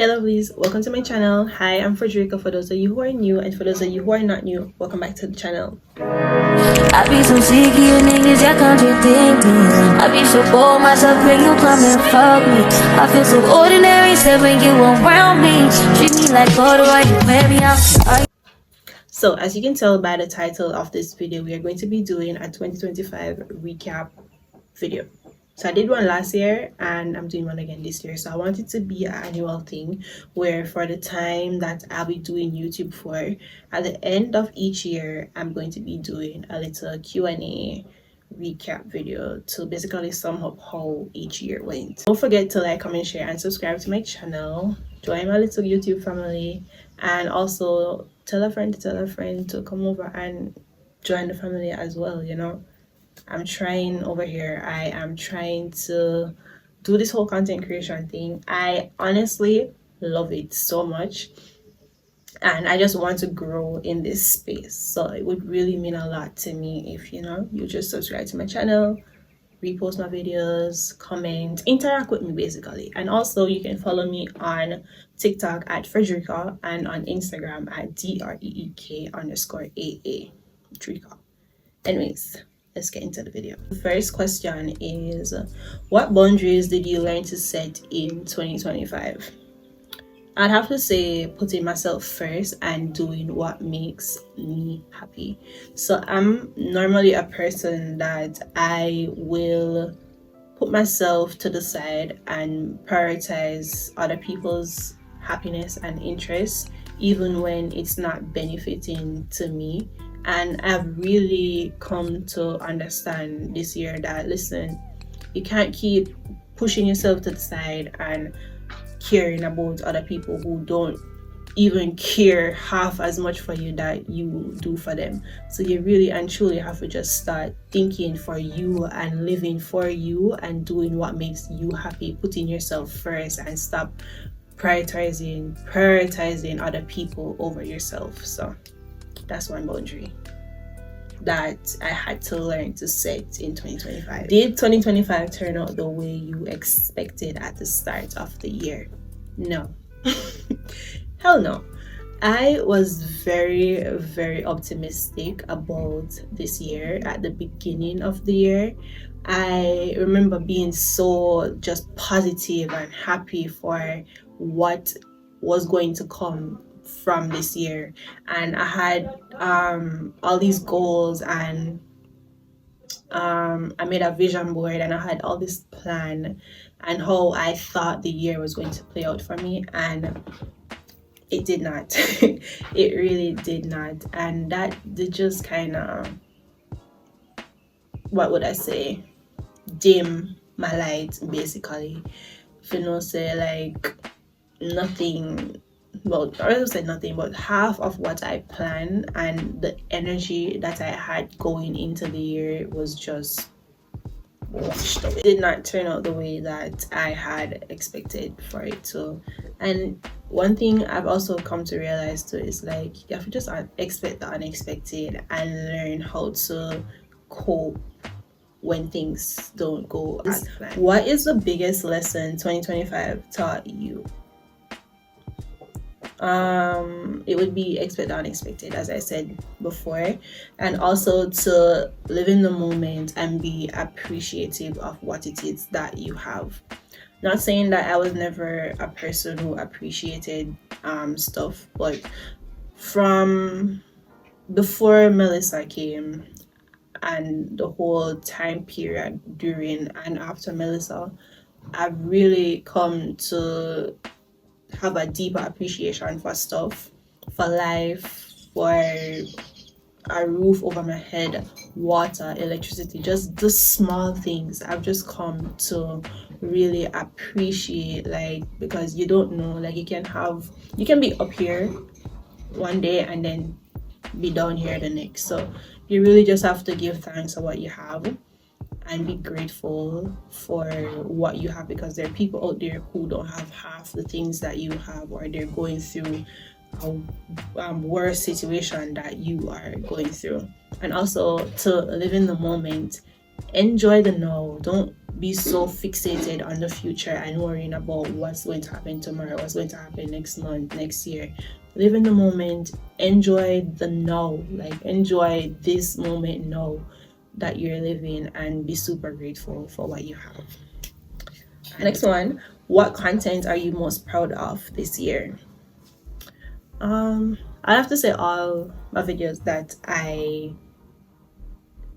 Hey lovelies, welcome to my channel. Hi, I'm Frederica. For those of you who are new and for those of you who are not new, welcome back to the channel. I be so sick of you niggas, y'all contradict me. I be so bold myself when you come and fuck me. I feel so ordinary, said when you around me. Treat me like water while you wear me out. So as you can tell by the title of this video, we are going to be doing a 2025 recap video. So I did one last year and I'm doing one again this year. So I want it to be an annual thing where for the time that I'll be doing YouTube for, at the end of each year, I'm going to be doing a little Q&A recap video to basically sum up how each year went. Don't forget to like, comment, share, and subscribe to my channel. Join my little YouTube family, and also tell a friend to come over and join the family as well. You know, I'm trying over here. I am trying to do this whole content creation thing. I honestly love it so much, and I just want to grow in this space. So it would really mean a lot to me if you just subscribe to my channel, repost my videos, comment, interact with me basically. And also you can follow me on TikTok at Frederica and on Instagram at DREEK_AA Drika. Anyways, let's get into the video. The first question is, what boundaries did you learn to set in 2025? I'd have to say putting myself first and doing what makes me happy. So I'm normally a person that I will put myself to the side and prioritize other people's happiness and interests, even when it's not benefiting to me. And I've really come to understand this year that, listen, you can't keep pushing yourself to the side and caring about other people who don't even care half as much for you that you do for them. So you really and truly have to just start thinking for you and living for you and doing what makes you happy, putting yourself first, and stop prioritizing other people over yourself. So that's one boundary that I had to learn to set in 2025. Did 2025 turn out the way you expected at the start of the year? No. Hell no. I was very, very optimistic about this year at the beginning of the year. I remember being so just positive and happy for what was going to come from this year, and I had all these goals, and I made a vision board, and I had all this plan and how I thought the year was going to play out for me, and it did not. It really did not. And that did just kind of, what would I say, dim my light basically. If you know, say like nothing, well, I would say nothing, but half of what I planned and the energy that I had going into the year was just washed away. It did not turn out the way that I had expected for it to. And one thing I've also come to realize too is like you have to just expect the unexpected and learn how to cope when things don't go as planned. What is the biggest lesson 2025 taught you? It would be expect the unexpected, as I said before, and also to live in the moment and be appreciative of what it is that you have. Not saying that I was never a person who appreciated stuff, but from before Melissa came and the whole time period during and after Melissa, I've really come to have a deeper appreciation for stuff, for life, for a roof over my head, water, electricity, just the small things. I've just come to really appreciate, like, because you don't know, like you can be up here one day and then be down here the next. So you really just have to give thanks for what you have and be grateful for what you have, because there are people out there who don't have half the things that you have, or they're going through a worse situation that you are going through. And also to live in the moment, enjoy the now. Don't be so fixated on the future and worrying about what's going to happen tomorrow, what's going to happen next month, next year. Live in the moment, enjoy the now, like enjoy this moment now that you're living, and be super grateful for what you have. Next one, what content are you most proud of this year? I have to say all my videos that I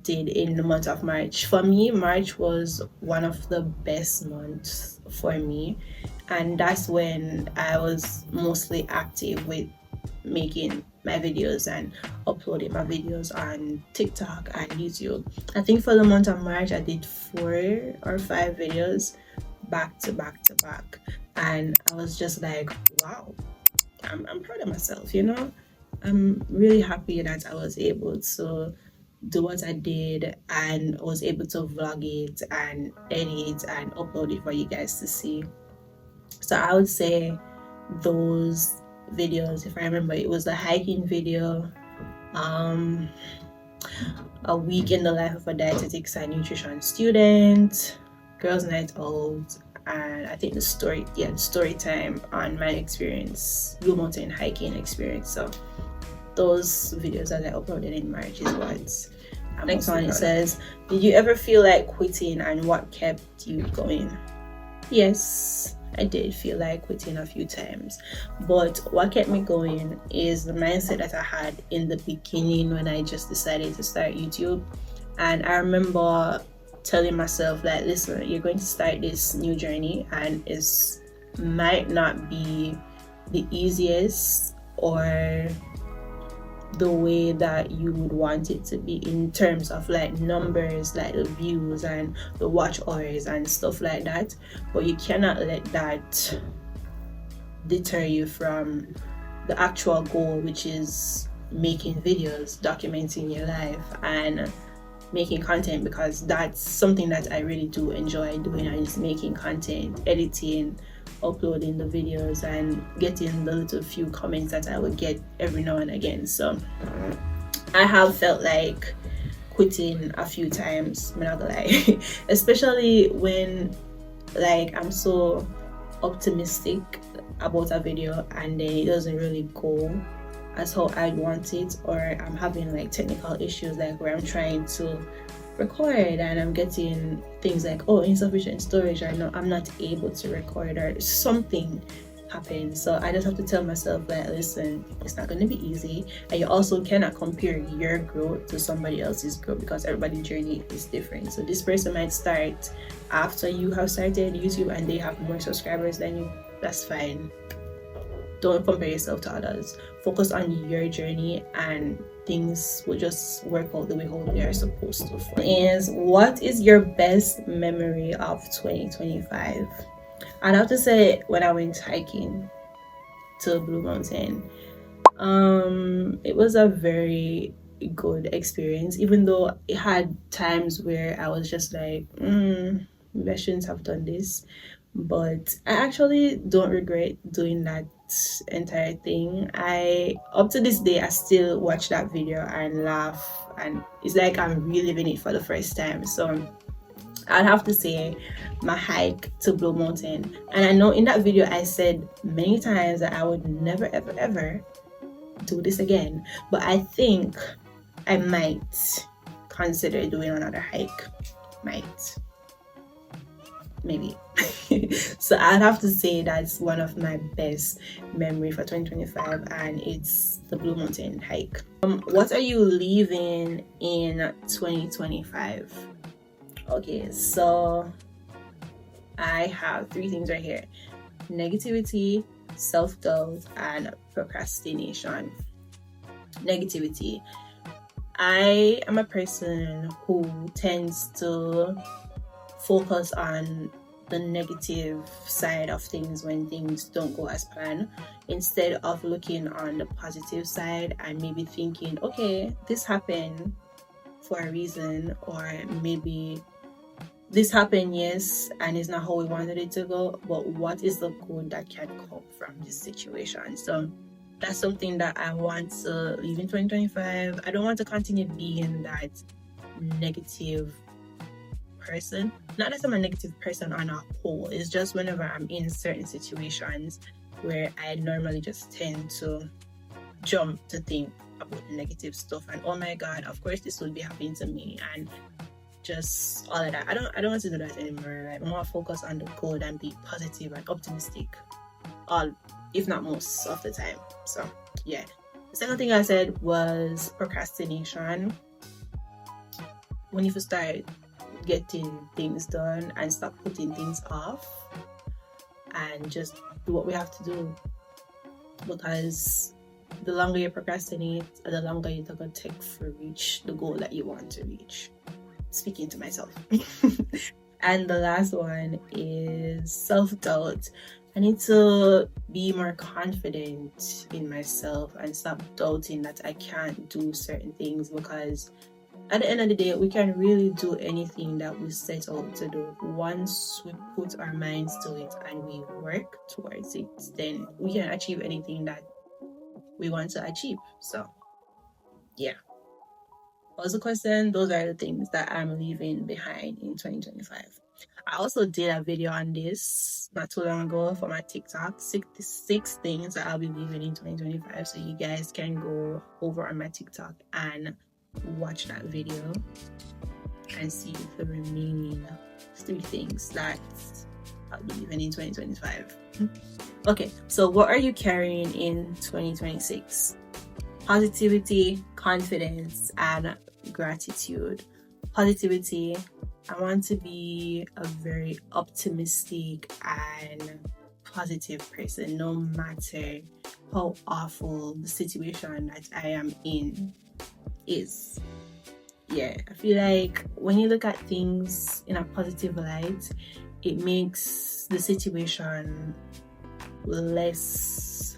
did in the month of March. For me, March was one of the best months for me, and that's when I was mostly active with making my videos and uploading my videos on TikTok and YouTube. I think for the month of March I did 4 or 5 videos back to back to back, and I was just like, wow, I'm proud of myself, you know. I'm really happy that I was able to do what I did and was able to vlog it and edit and upload it for you guys to see. So I would say those videos, if I remember, it was the hiking video, a week in the life of a dietetics and nutrition student, girls night out, and I think the story time on my experience, Blue Mountain hiking experience. So those videos that I uploaded in March is what next one. It says, did you ever feel like quitting and what kept you going? Yes, I did feel like quitting a few times, but what kept me going is the mindset that I had in the beginning when I just decided to start YouTube. And I remember telling myself that, listen, you're going to start this new journey and it might not be the easiest or the way that you would want it to be in terms of like numbers, like the views and the watch hours and stuff like that, but you cannot let that deter you from the actual goal, which is making videos, documenting your life and making content, because that's something that I really do enjoy doing, and is making content, editing, uploading the videos and getting the little few comments that I would get every now and again. So I have felt like quitting a few times, I'm not gonna lie, especially when like I'm so optimistic about a video and then it doesn't really go as how I want it, or I'm having like technical issues, like where I'm trying to record and I'm getting things like, oh, insufficient storage, or no, I'm not able to record, or something happens. So I just have to tell myself that, listen, it's not going to be easy, and you also cannot compare your growth to somebody else's growth because everybody's journey is different. So this person might start after you have started YouTube and they have more subscribers than you. That's fine. Don't compare yourself to others. Focus on your journey and things will just work out the way how they are supposed to. Is what is your best memory of 2025? I'd have to say when I went hiking to Blue Mountain. It was a very good experience, even though it had times where I was just like, maybe I shouldn't have done this. But I actually don't regret doing that entire thing. Up to this day I still watch that video and laugh, and it's like I'm reliving it for the first time. So I'd have to say my hike to Blue Mountain. And I know in that video I said many times that I would never ever ever do this again, but I think I might consider doing another hike. Maybe. So I'd have to say that's one of my best memory for 2025, and it's the Blue Mountain hike. What are you leaving in 2025? Okay, so I have 3 things right here: negativity, self-doubt, and procrastination. Negativity. I am a person who tends to focus on the negative side of things when things don't go as planned, instead of looking on the positive side and maybe thinking, okay, this happened for a reason, or maybe this happened, yes, and it's not how we wanted it to go, but what is the good that can come from this situation? So that's something that I want to leave in 2025. I don't want to continue being that negative person. Not that I'm a negative person on a whole, it's just whenever I'm in certain situations where I normally just tend to jump to think about negative stuff and oh my god, of course this will be happening to me, and just all of that. I don't want to do that anymore. Like, I want to focus on the good and be positive and optimistic, all if not most of the time. So yeah. The second thing I said was procrastination. We need to start getting things done and stop putting things off and just do what we have to do, because the longer you procrastinate, the longer it's gonna take to reach the goal that you want to reach. Speaking to myself. And the last one is self-doubt. I need to be more confident in myself and stop doubting that I can't do certain things, because at the end of the day, we can really do anything that we set out to do. Once we put our minds to it and we work towards it, then we can achieve anything that we want to achieve. So yeah. Was the question? Those are the things that I'm leaving behind in 2025. I also did a video on this not too long ago for my TikTok, 66 things that I'll be leaving in 2025. So you guys can go over on my TikTok and watch that video and see the remaining 3 things that I'll be leaving in 2025. Okay, so what are you carrying in 2026? Positivity, confidence, and gratitude. Positivity. I want to be a very optimistic and positive person, no matter how awful the situation that I am in is. Yeah, I feel like when you look at things in a positive light, it makes the situation less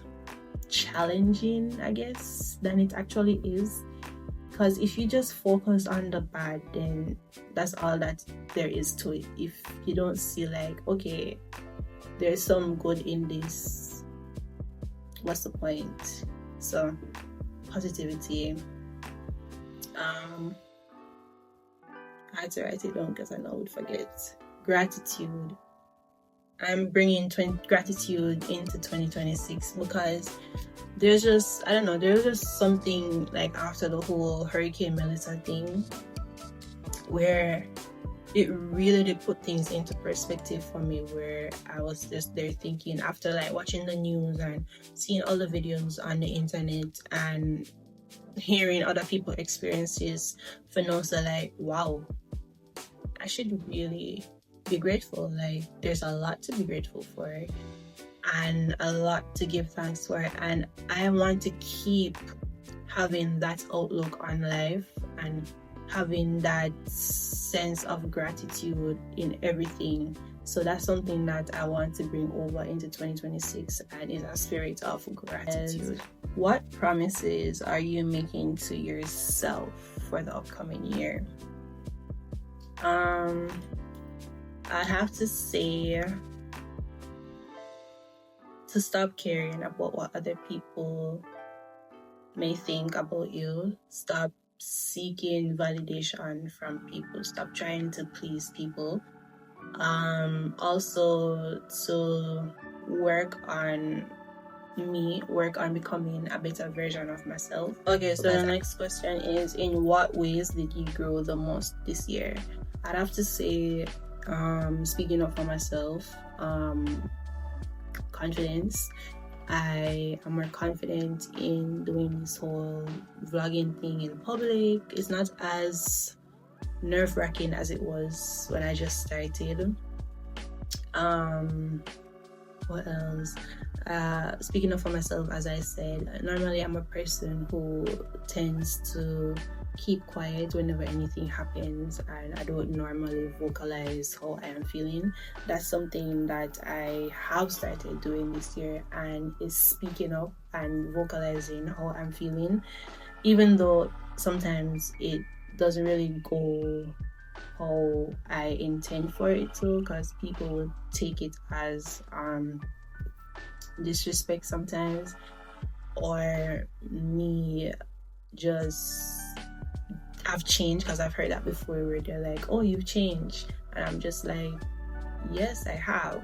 challenging, I guess, than it actually is. Because if you just focus on the bad, then that's all that there is to it. If you don't see like, okay, there's some good in this, what's the point? So positivity. I had to write it down because I know I would forget. Gratitude. I'm bringing gratitude into 2026 because there's just, I don't know, there's just something like after the whole Hurricane Melissa thing where it really did put things into perspective for me, where I was just there thinking, after like watching the news and seeing all the videos on the internet and hearing other people's experiences, for now, so like, wow, I should really be grateful. Like, there's a lot to be grateful for and a lot to give thanks for, and I want to keep having that outlook on life and having that sense of gratitude in everything. So that's something that I want to bring over into 2026, and is a spirit of gratitude. What promises are you making to yourself for the upcoming year? I have to say to stop caring about what other people may think about you. Stop seeking validation from people. Stop trying to please people. Also to work on becoming a better version of myself. Okay, so the next question is, in what ways did you grow the most this year? I'd have to say, speaking up for myself, confidence. I am more confident in doing this whole vlogging thing in public. It's not as nerve-wracking as it was when I just started. What else? Speaking up for myself, as I said, normally I'm a person who tends to keep quiet whenever anything happens, and I don't normally vocalize how I am feeling. That's something that I have started doing this year, and is speaking up and vocalizing how I'm feeling, even though sometimes it doesn't really go how I intend for it to, because people will take it as disrespect sometimes, or me just I've changed, because I've heard that before where they're like, oh, you've changed, and I'm just like, yes, I have.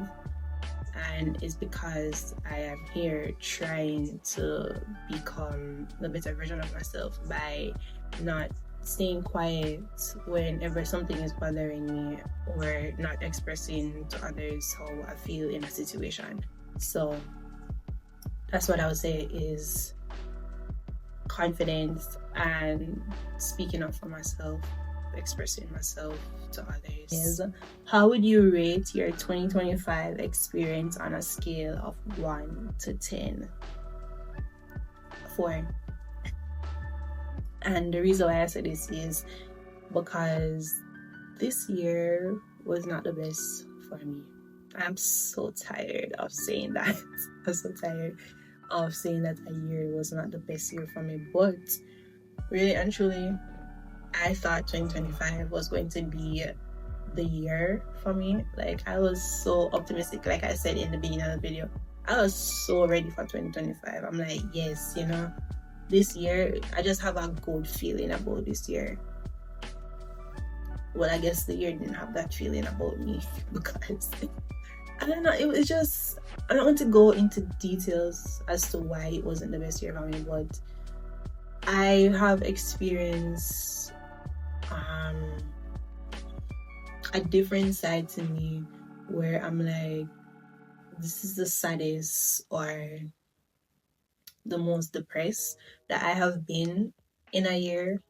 And it's because I am here trying to become the better version of myself by not staying quiet whenever something is bothering me, or not expressing to others how I feel in a situation. So that's what I would say is confidence and speaking up for myself, expressing myself to others. How would you rate your 2025 experience on a scale of 1 to 10? 4. And the reason why I say this is because this year was not the best for me. I'm so tired of saying that. I'm so tired of saying that a year was not the best year for me. But really and truly, I thought 2025 was going to be the year for me. Like, I was so optimistic. Like I said in the beginning of the video, I was so ready for 2025. I'm like, yes, you know, this year, I just have a good feeling about this year. Well, I guess the year didn't have that feeling about me because I don't know, it was just, I don't want to go into details as to why it wasn't the best year for me, but I have experienced a different side to me where I'm like, this is the saddest or the most depressed that I have been in a year,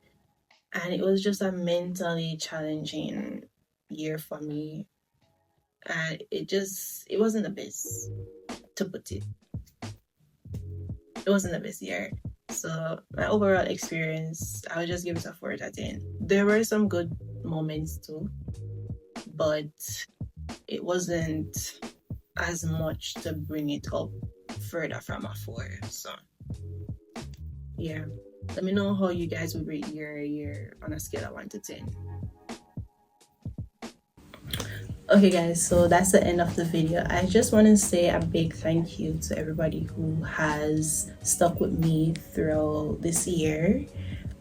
and it was just a mentally challenging year for me, and it wasn't the best, to put it. It wasn't the best year. So my overall experience, I would just give it a 4 out of 10. There were some good moments too, but it wasn't as much to bring it up further from a 4. So yeah, let me know how you guys would rate your year on a scale of 1 to 10. Okay guys, so that's the end of the video. I just want to say a big thank you to everybody who has stuck with me throughout this year,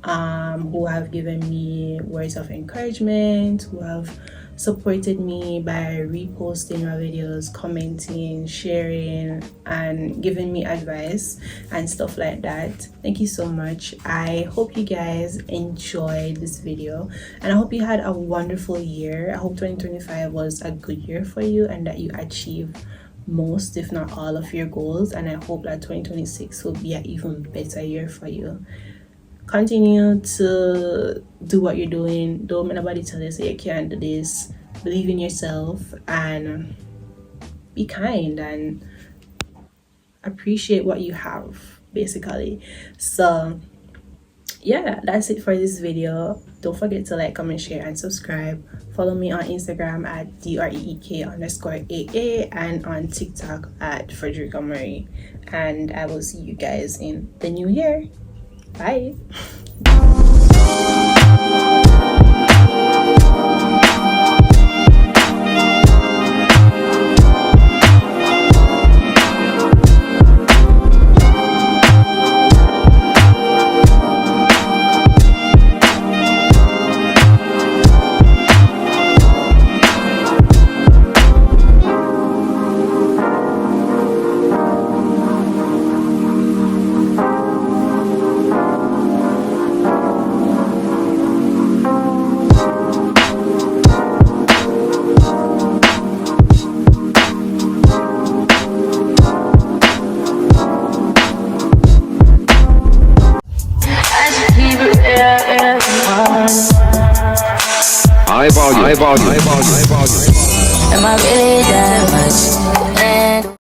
who have given me words of encouragement, who have supported me by reposting my videos, commenting, sharing, and giving me advice and stuff like that. Thank you so much. I hope you guys enjoyed this video, and I hope you had a wonderful year. I hope 2025 was a good year for you and that you achieved most, if not all, of your goals, and I hope that 2026 will be an even better year for you. Continue to do what you're doing. Don't let nobody tell you say you can't do this. Believe in yourself and be kind and appreciate what you have, basically. So yeah, that's it for this video. Don't forget to like, comment, share, and subscribe. Follow me on Instagram at DREEK_AA and on TikTok at Frederica Murray. And I will see you guys in the new year. Bye. High volume. Am I really that much?